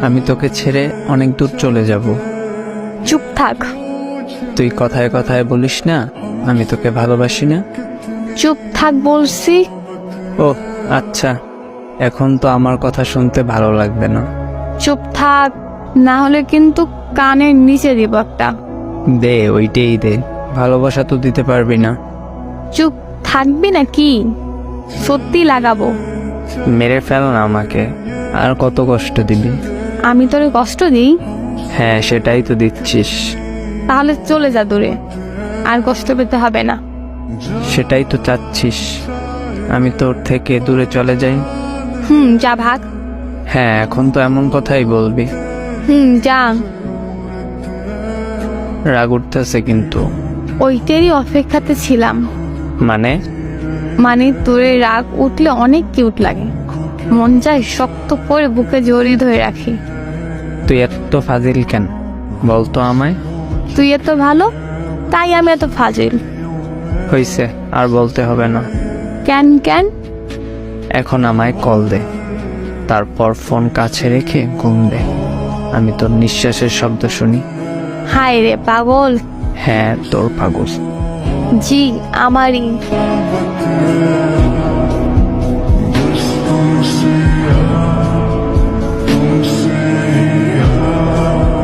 আমি তোকে ছেড়ে অনেক দূর চলে যাব। চুপ থাক। তুই কথায় কথায় বলিস না আমি তোকে ভালোবাসি না। চুপ থাক বলছি। ও আচ্ছা, এখন তো আমার কথা শুনতে ভালো লাগবে না। চুপ থাক, না হলে কিন্তু কানের নিচে দিব একটা। দে, ওইটাই দে। ভালোবাসা তো দিতে পারবি না। চুপ থাকবি না কি? সত্যি লাগাবো। মেরে ফেল না আমাকে, আর কত কষ্ট দিবি? আমি তোরে কষ্ট দিই? হ্যাঁ, সেটাই তো দিচ্ছিস। তাহলে চলে যা দূরে, আর কষ্ট পেতে হবে না। সেটাই তো চাচ্ছিস, আমি তোর থেকে দূরে চলে যাই। যা ভাগ। হ্যাঁ, এখন তো এমন কথাই বলবি? যা। রাগ উঠতেছে কিন্তু। ওইটারই অপেক্ষাতে ছিলাম। মানে তোরে রাগ উঠলে অনেক কিউট লাগে, মন চায় শক্ত করে বুকে জড়িয়ে ধরে রাখি। তুই এত ফাজিল কেন বলতো আমায়? তুই এত ভালো তাই আমি এত ফাজিল। হইছে, আর বলতে হবে না। কেন কেন? এখন আমায় কল দে, তারপর ফোন কাছে রেখে ঘুম দে। আমি তোর নিঃশ্বাসের শব্দ শুনি। হায় রে পাগল। হ্যাঁ, তোর পাগল। জি, আমারই।